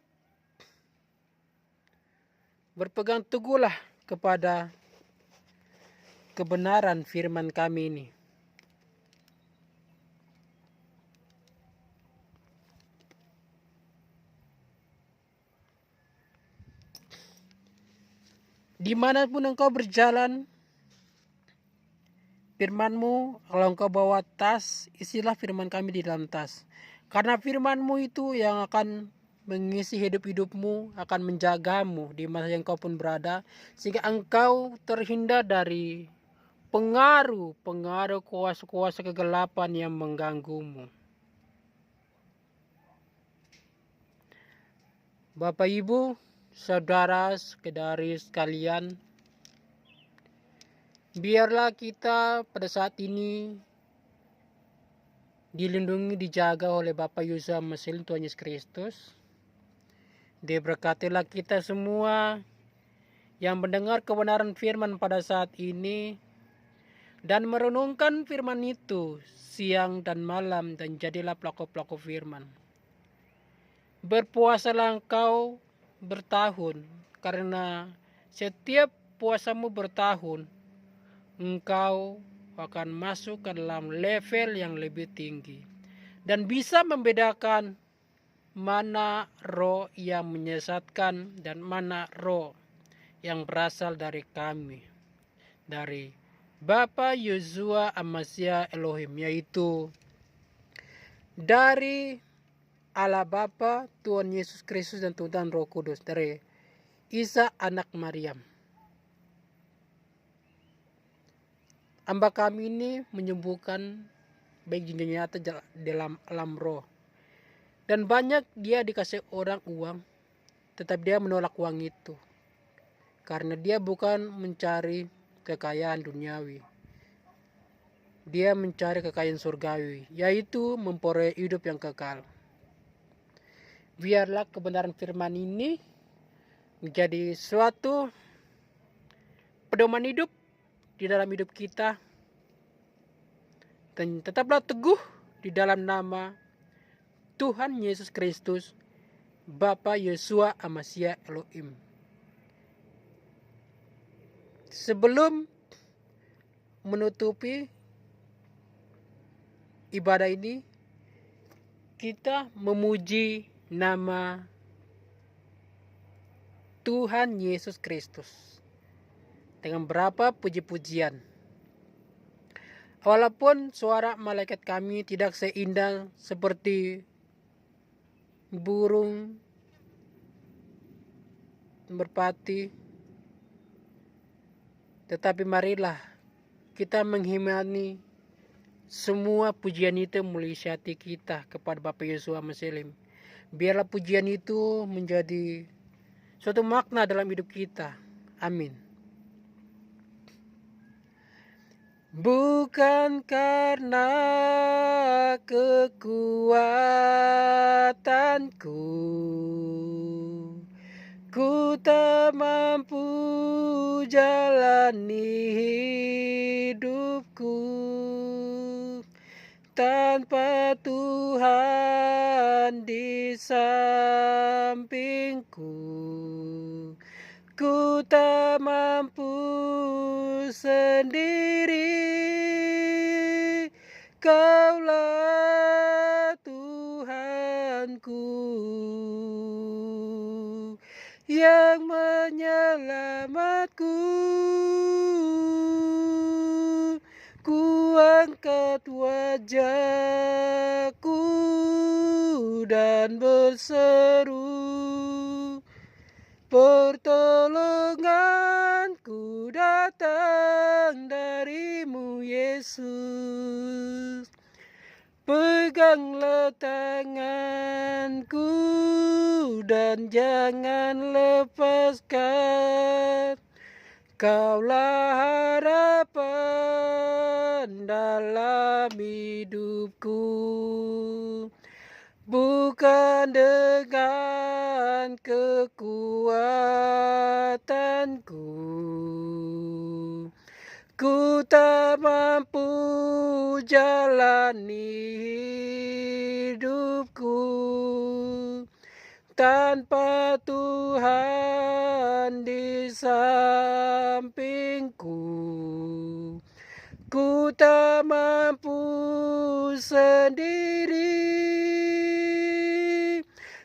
berpegang teguhlah kepada kebenaran firman kami ini. Dimanapun engkau berjalan, firmanmu, kalau engkau bawa tas, isilah firman kami di dalam tas. Karena firmanmu itu yang akan mengisi hidup-hidupmu, akan menjagamu di masa yang kau pun berada, sehingga engkau terhindar dari pengaruh kuasa-kuasa kegelapan yang mengganggumu. Bapak Ibu, saudara-saudari sekalian, biarlah kita pada saat ini dilindungi, dijaga oleh Bapa Yesus Mesih Tuhan Yesus Kristus. Diberkatilah kita semua yang mendengar kebenaran firman pada saat ini dan merenungkan firman itu siang dan malam, dan jadilah pelaku-pelaku firman. Berpuasalah engkau bertahun, karena setiap puasamu bertahun, engkau akan masuk ke dalam level yang lebih tinggi dan bisa membedakan mana roh yang menyesatkan dan mana roh yang berasal dari kami, dari Bapa Yeshua Amasya Elohim, yaitu dari Allah Bapa, Tuhan Yesus Kristus dan Tuhan Roh Kudus, dari Isa anak Maryam. Hamba kami ini menyembuhkan baik di dunia nyata dalam alam roh. Dan banyak dia dikasih orang uang, tetapi dia menolak uang itu. Karena dia bukan mencari kekayaan duniawi. Dia mencari kekayaan surgawi, yaitu memperoleh hidup yang kekal. Biarlah kebenaran firman ini menjadi suatu pedoman hidup di dalam hidup kita. Dan tetaplah teguh di dalam nama Tuhan Yesus Kristus, Bapa Yeshua Amasya Elohim. Sebelum menutupi ibadah ini, kita memuji nama Tuhan Yesus Kristus dengan berapa puji-pujian. Walaupun suara malaikat kami tidak seindah seperti burung merpati, tetapi marilah kita menghimani semua pujian itu melalui hati kita kepada Bapa Yeshua Amasya. Biarlah pujian itu menjadi suatu makna dalam hidup kita. Amin. Bukan karena kekuatanku, ku tak mampu jalani hidupku tanpa Tuhan di sampingku. Ku tak mampu sendiri, Kaulah Tuhanku yang menyelamatku. Ku angkat wajahku dan berseru, pertolonganku datang darimu Yesus. Peganglah tanganku dan jangan lepaskan. Kaulah harapan dalam hidupku. Bukan dengan kekuatanku, ku tak mampu jalani hidupku tanpa Tuhan di sampingku. Ku tak mampu sendiri,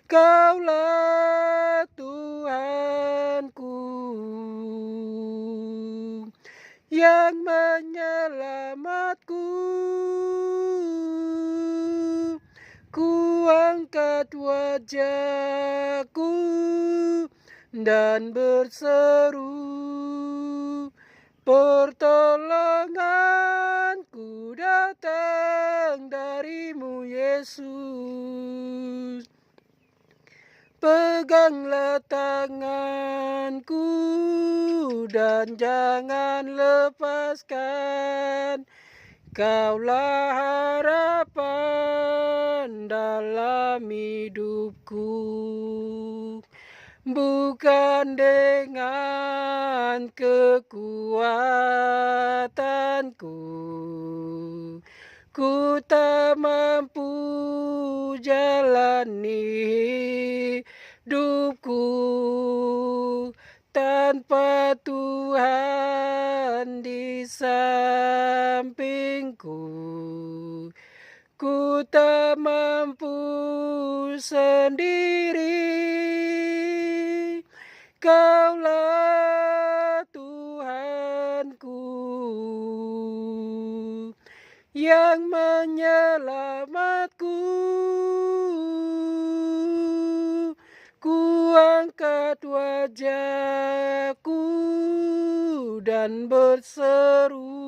Kaulah Tuhanku yang menyelamatku. Ku angkat wajahku dan berseru, pertolonganku datang darimu Yesus. Peganglah tanganku dan jangan lepaskan. Kaulah harapan dalam hidupku. Bukan dengan kekuatanku, ku tak mampu jalani hidupku tanpa Tuhan di sampingku. Ku tak mampu sendiri, Kaulah Tuhanku yang menyelamatku. Ku angkat wajahku dan berseru,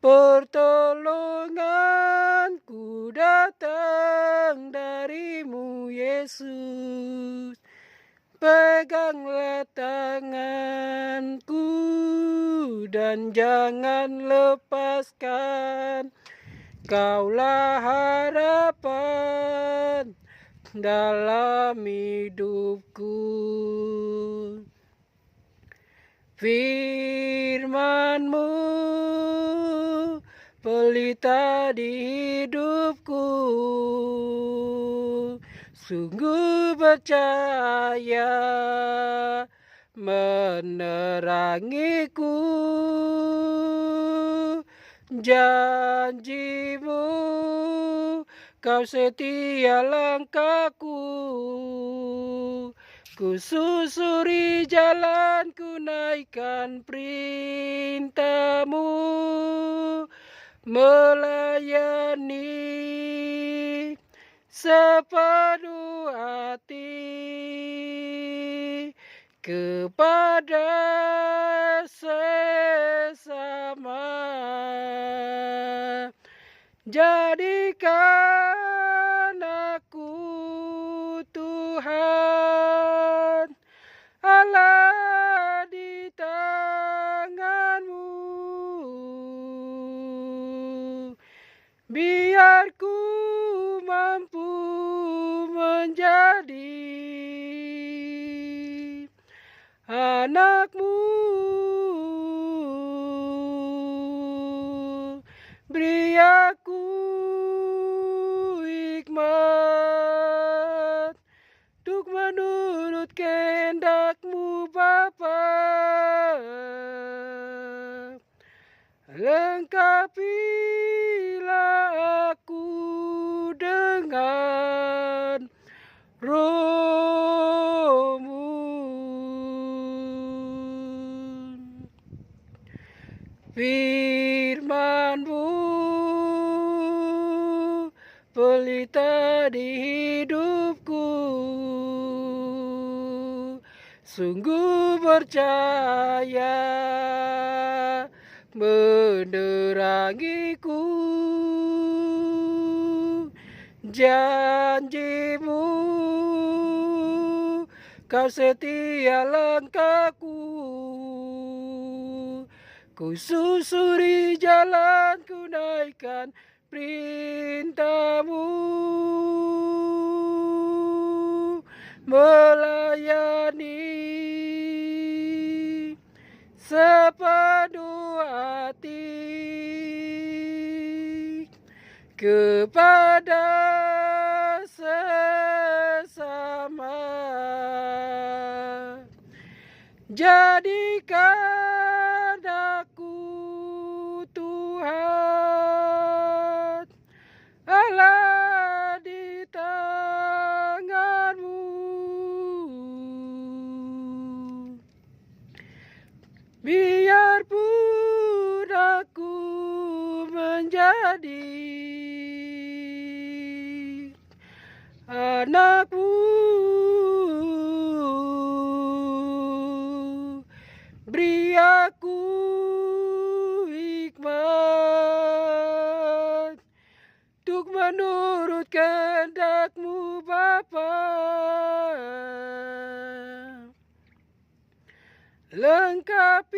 pertolonganku datang darimu, Yesus. Peganglah tanganku dan jangan lepaskan, Kaulah harapan dalam hidupku. Firman-Mu pelita di hidupku, sungguh bercahaya menerangiku. Janji-Mu Kau setia langkahku, ku susuri jalanku, naikkan perintah-Mu, melayani sepenuh hati kepada sesama. Jadikan aku Tuhan Allah di tangan-Mu, biar ku mampu menjadi anak-Mu. Beri aku hikmat untuk menurut kehendak-Mu, Bapa. Lengkapilah aku dengan Roh-Mu. Firman-Mu pelita di hidupku, sungguh bercahaya menerangiku. Janji-Mu Kau setia langkahku, ku susuri jalanku, naikkan perintah-Mu, melayani sepenuh hati kepada sesama. Jadikan aku Tuhan Allah di tangan-Mu, biarpun aku menjadi anak-Mu. Beri aku hikmat untuk menurut kehendak-Mu, Bapa. Lengkapilah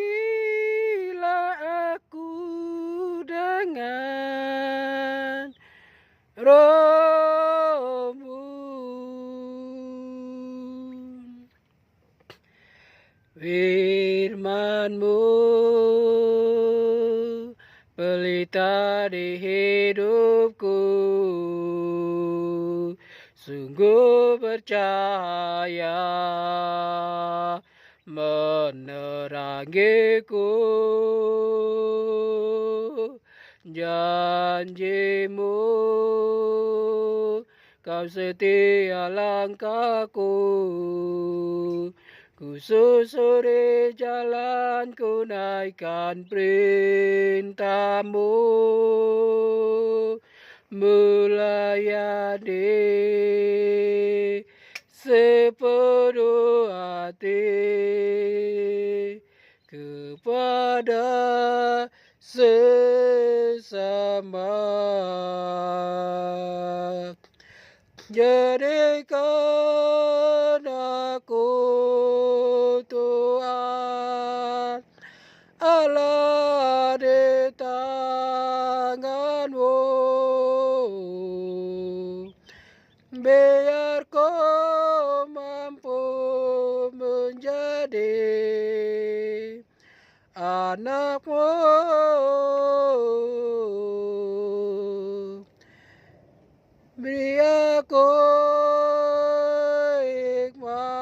aku dengan Roh-Mu. Firman-Mu pelita di hidupku, sungguh bercahaya menerangiku. Janjimu kau setia langkahku, ku susuri jalan, ku naikkan perintahmu, melayani sepenuh hati kepada sesama. Jadikan aku Tuhan Allah di tanganmu, biar kau mampu menjadi anakmu. Beri aku hikmat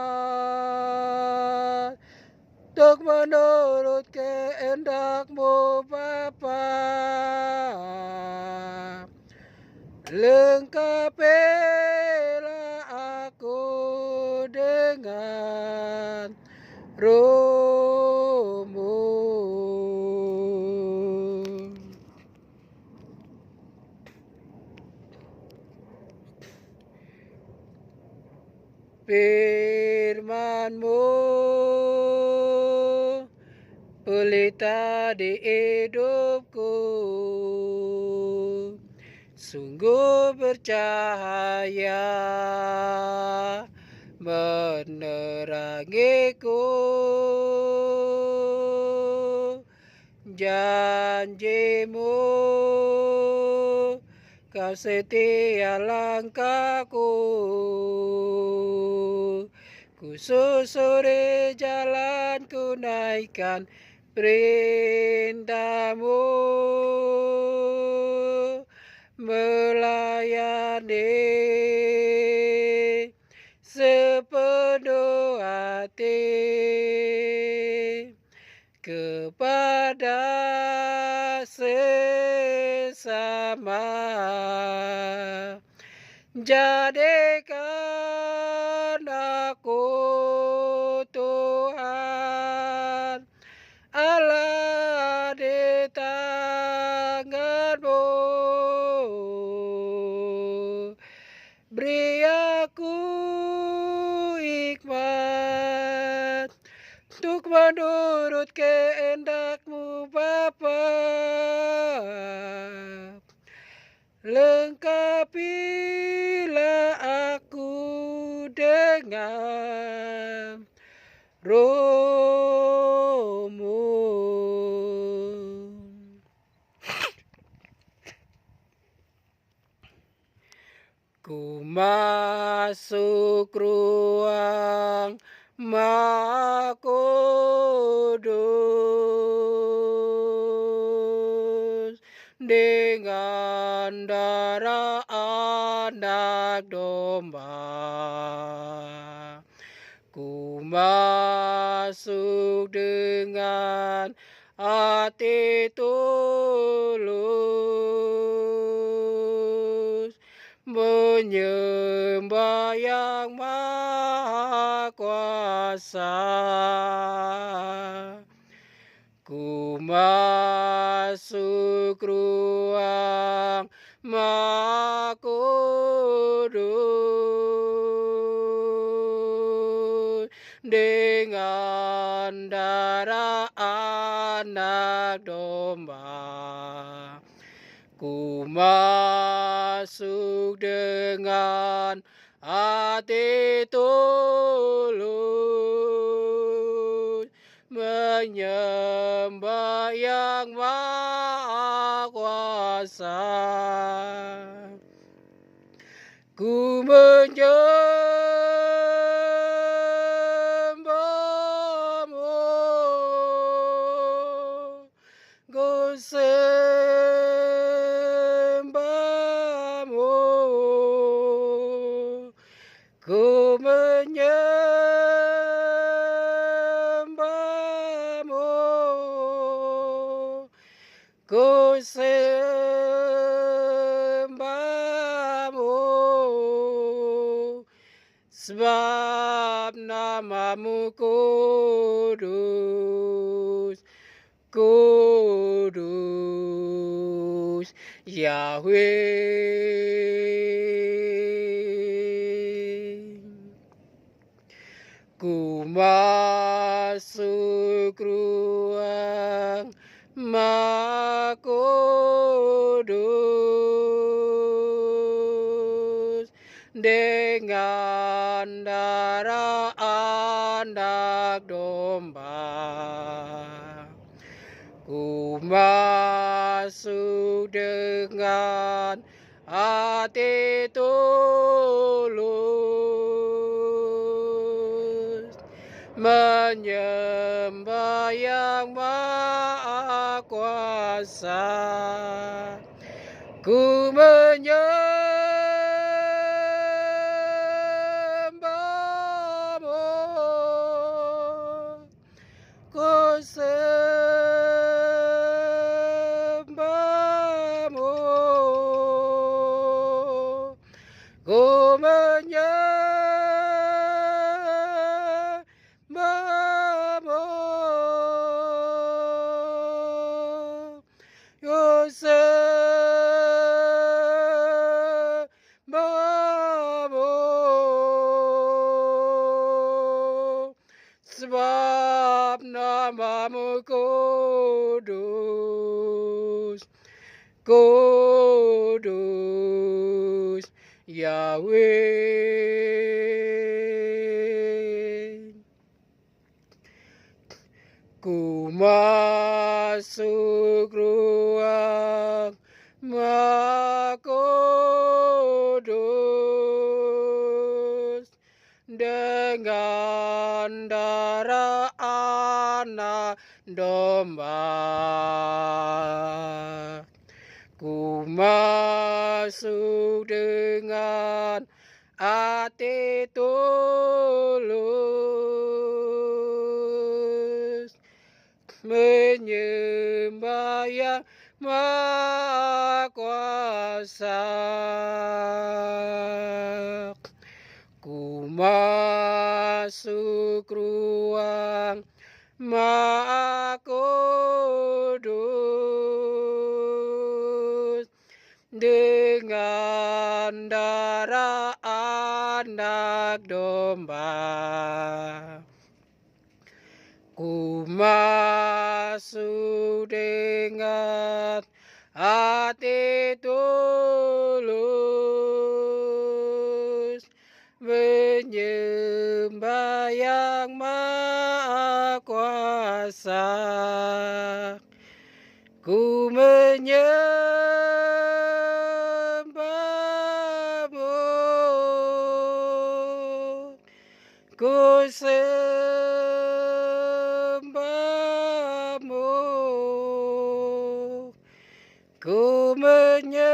untuk menurut kehendak-Mu Bapa. Lengkapilah aku dengan Roh-Mu. Firman-Mu pelita di hidupku, sungguh bercahaya menerangiku. Janjimu kau setia langkahku, ku susuri jalan, ku naikkan perintahmu, melayani sepenuh hati kepada sesama. Jadikan aku Tuhan Allah di tangan-Mu, beri aku hikmat untuk menurut kehendak-Mu Bapa. Lengkapilah aku dengan Roh-Mu. Ku masuk ruang Maha Kudus dengan darah anak domba. Ku masuk dengan hati tulus, menyembah Yang Maha Kuasa. Ku masuk ruang Maha Kudus dengan darah anak domba. Ku masuk dengan hati tulus, menyembah Yang Maha Kuasa. Ku menyembah-Mu, ku sembah-Mu, ku menyembah sebab namamu kudus, kudus, Yahweh. Ku masuk ruang Maha Kudus dengan darah anak domba. Ku masuk dengan hati tulus, menyembah Yang Maha Kuasa. Ku menyembahmu, ku sembahmu, ku menyembahmu, ku sembahmu, sebab namamu kudus, kudus, Yahweh. Ku masuk ruang Maha Kudus dengan darah anak domba. Ku masuk dengan hati tulus, menyembah Yang Maha Kuasa. Ku masuk ruang Maha Kudus dengan darah anak domba. Ku masuk dengan hati tulus, menyembah Yang Maha Kuasa. Ku menyembahmu, ku sembahmu, ku menyembahmu,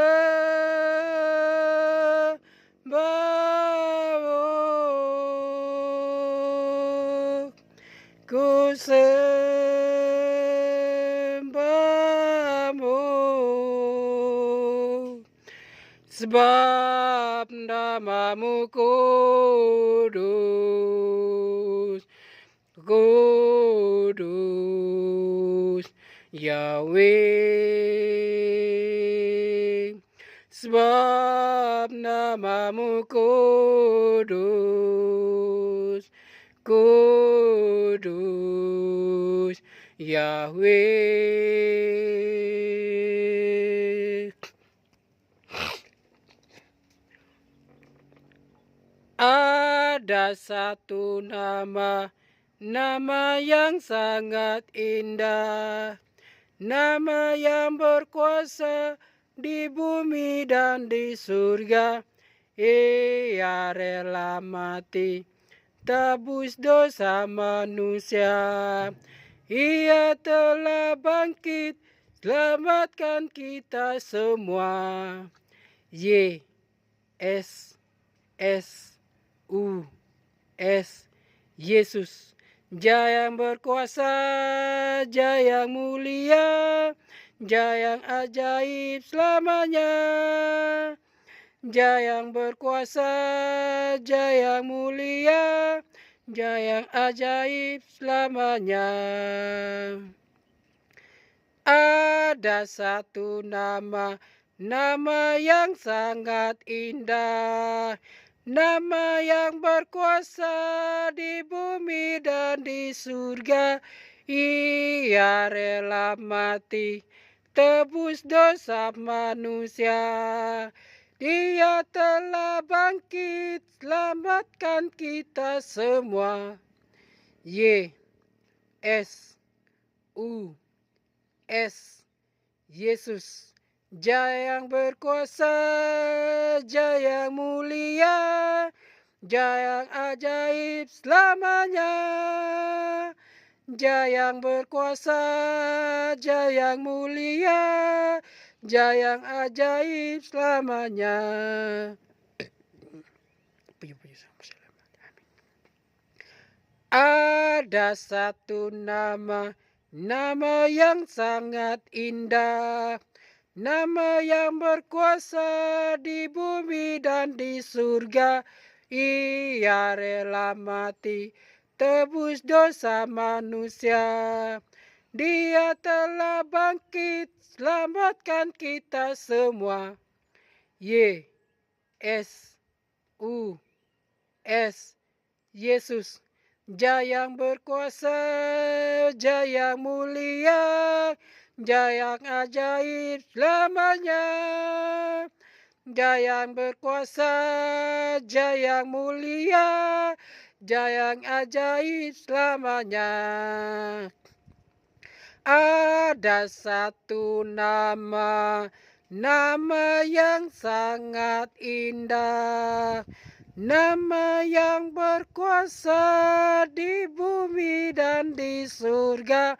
ku sembahmu, sebab namamu kudus, kudus, Yahweh. Sebab namamu kudus, kudus, Yahweh. Ada satu nama, nama yang sangat indah, nama yang berkuasa di bumi dan di surga. Ia rela mati, tebus dosa manusia. Ia telah bangkit, selamatkan kita semua. Yesus, Yesus, Dia yang berkuasa, Dia yang mulia, Dia yang ajaib selamanya. Dia yang berkuasa, Dia yang mulia, Dia yang ajaib selamanya. Ada satu nama, nama yang sangat indah, nama yang berkuasa di bumi dan di surga. Ia rela mati, tebus dosa manusia. Dia telah bangkit, selamatkan kita semua. Yesus, Yesus, Dia yang berkuasa, Dia yang mulia, Dia yang ajaib selamanya. Dia yang berkuasa, Dia yang mulia, Dia yang ajaib selamanya. Ada satu nama, nama yang sangat indah, nama yang berkuasa di bumi dan di surga. Ia rela mati, tebus dosa manusia. Dia telah bangkit, selamatkan kita semua. Yesus, Yesus, Dia yang berkuasa, Dia yang mulia, Dia yang ajaib selamanya. Dia yang berkuasa, Dia yang mulia, Dia yang ajaib selamanya. Ada satu nama, nama yang sangat indah, nama yang berkuasa di bumi dan di surga.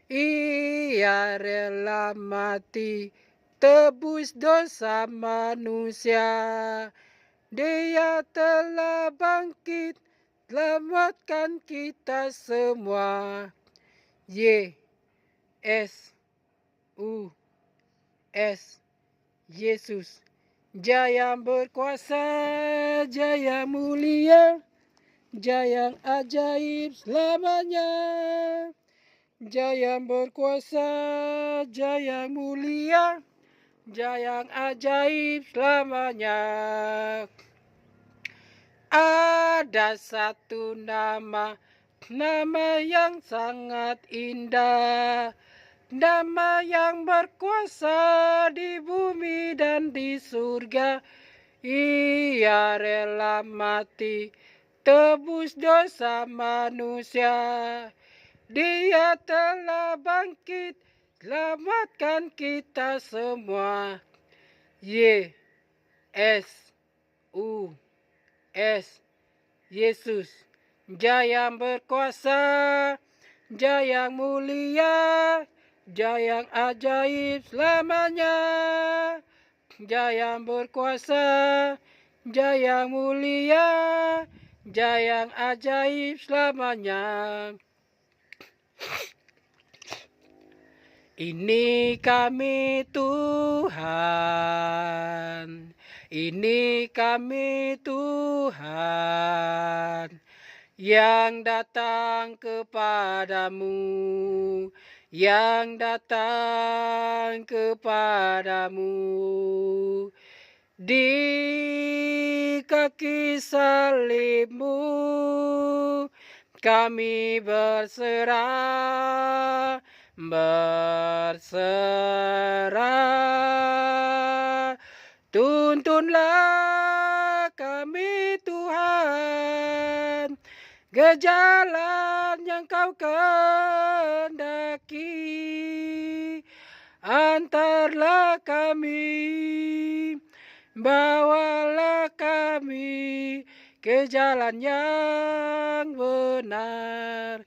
Ia rela mati, tebus dosa manusia. Dia telah bangkit, selamatkan kita semua. Yesus, Dia yang berkuasa, Dia yang mulia, Dia yang ajaib selamanya. Dia yang berkuasa, Dia yang mulia, Dia yang ajaib selamanya. Ada satu nama, nama yang sangat indah, nama yang berkuasa di bumi dan di surga. Ia rela mati, tebus dosa manusia. Dia telah bangkit, selamatkan kita semua. Yesus, Dia yang berkuasa, Dia yang mulia, Dia yang ajaib selamanya. Dia yang berkuasa, Dia yang mulia, Dia yang ajaib selamanya. Ini kami Tuhan, ini kami Tuhan, yang datang kepadamu, yang datang kepadamu. Di kaki salibmu kami berserah, tuntunlah kami Tuhan, ke jalan yang Kau kehendaki. Antarlah kami, bawalah kami ke jalan yang benar,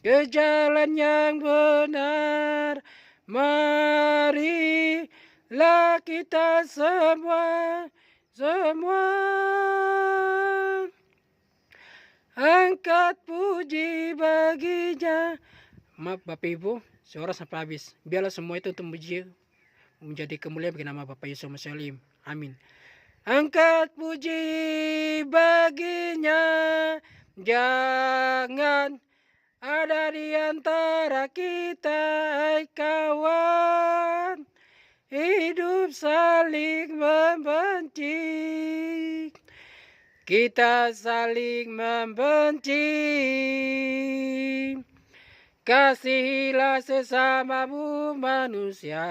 ke jalan yang benar. Marilah kita semua angkat puji baginya. Maaf Bapak Ibu, suara sampai habis. Biarlah semua itu untuk menjadi kemuliaan bagi nama Bapak Yesus Salim. Amin. Angkat puji baginya, jangan ada di antara kita, hai kawan. Hidup saling membenci, kita saling membenci. Kasihilah sesamamu manusia,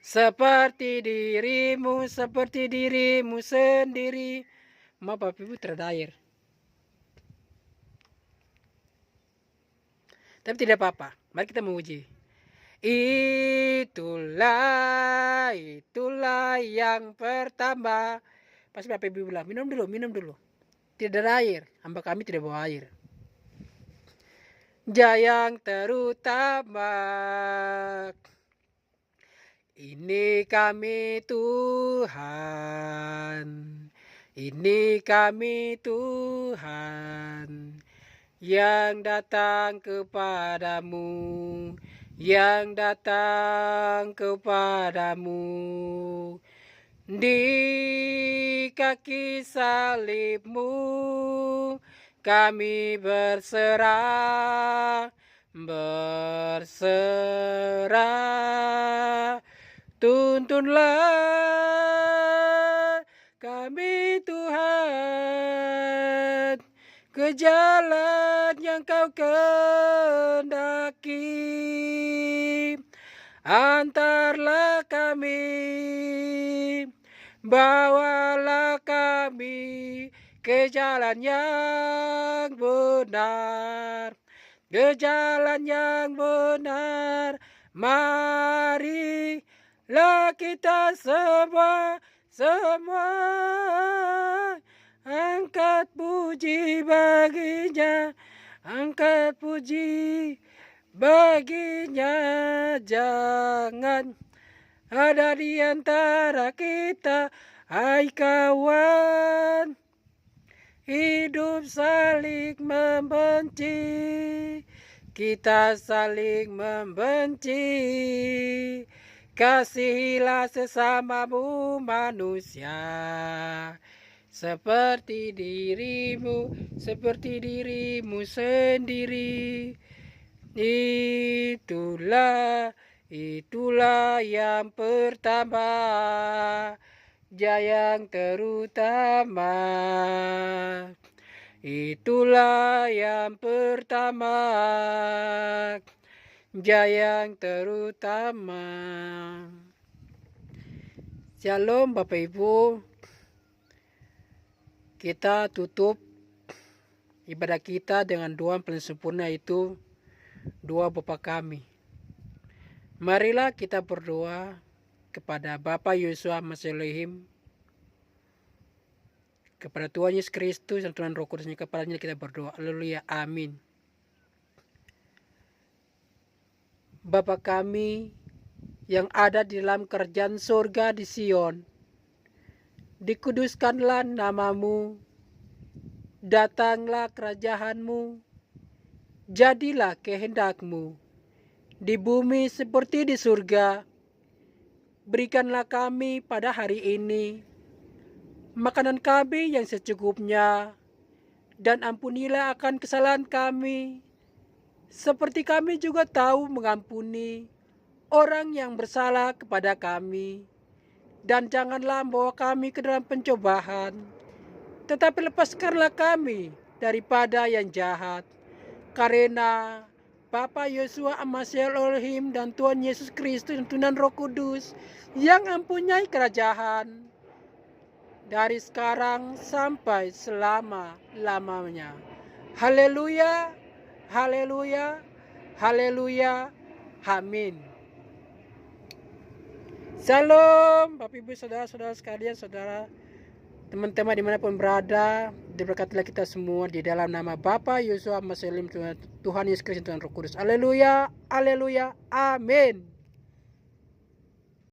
seperti dirimu sendiri. Maaf Bapak Ibu terada air, tapi tidak apa-apa. Mari kita memuji. Itulah yang pertama. Pasti Bapak Ibu bilang, minum dulu. Tidak ada air, hamba kami tidak bawa air. Yang terutama, ini kami Tuhan, yang datang kepadamu, di kaki salibmu kami berserah. Tuntunlah kami Tuhan ke jalan yang Kau kehendaki. Antarlah kami, bawalah kami ke jalan yang benar, Marilah kita semua angkat puji baginya, jangan ada di antara kita, hai kawan. Hidup saling membenci, kita saling membenci. Kasihilah sesamamu manusia, seperti dirimu sendiri. Itulah yang pertama, yang terutama. Itulah yang pertama, yang terutama. Shalom Bapak Ibu. Kita tutup ibadah kita dengan doa paling sempurna, itu doa Bapa kami. Marilah kita berdoa kepada Bapa Yesus Elohim, kepada Tuhan Yesus Kristus dan Tuhan Roh Kudusnya, kepadanya kita berdoa. Haleluya, amin. Bapa kami yang ada di dalam kerajaan surga di Sion, dikuduskanlah namamu, datanglah kerajaanmu, jadilah kehendakmu di bumi seperti di surga. Berikanlah kami pada hari ini makanan kami yang secukupnya, dan ampunilah akan kesalahan kami, seperti kami juga tahu mengampuni orang yang bersalah kepada kami. Dan janganlah membawa kami ke dalam pencobaan, tetapi lepaskanlah kami daripada yang jahat. Karena Bapa Yeshua Amasiel Elohim dan Tuhan Yesus Kristus dan Tuhan Roh Kudus yang mempunyai kerajaan dari sekarang sampai selama-lamanya. Haleluya, haleluya, haleluya, amin. Shalom Bapak Ibu saudara-saudara sekalian, saudara teman-teman dimanapun berada, diberkatilah kita semua di dalam nama Bapa Yesus Amasiel Elohim, Tuhan Yesus Kristus, Tuhan Roh Kudus. Haleluya, haleluya, amin.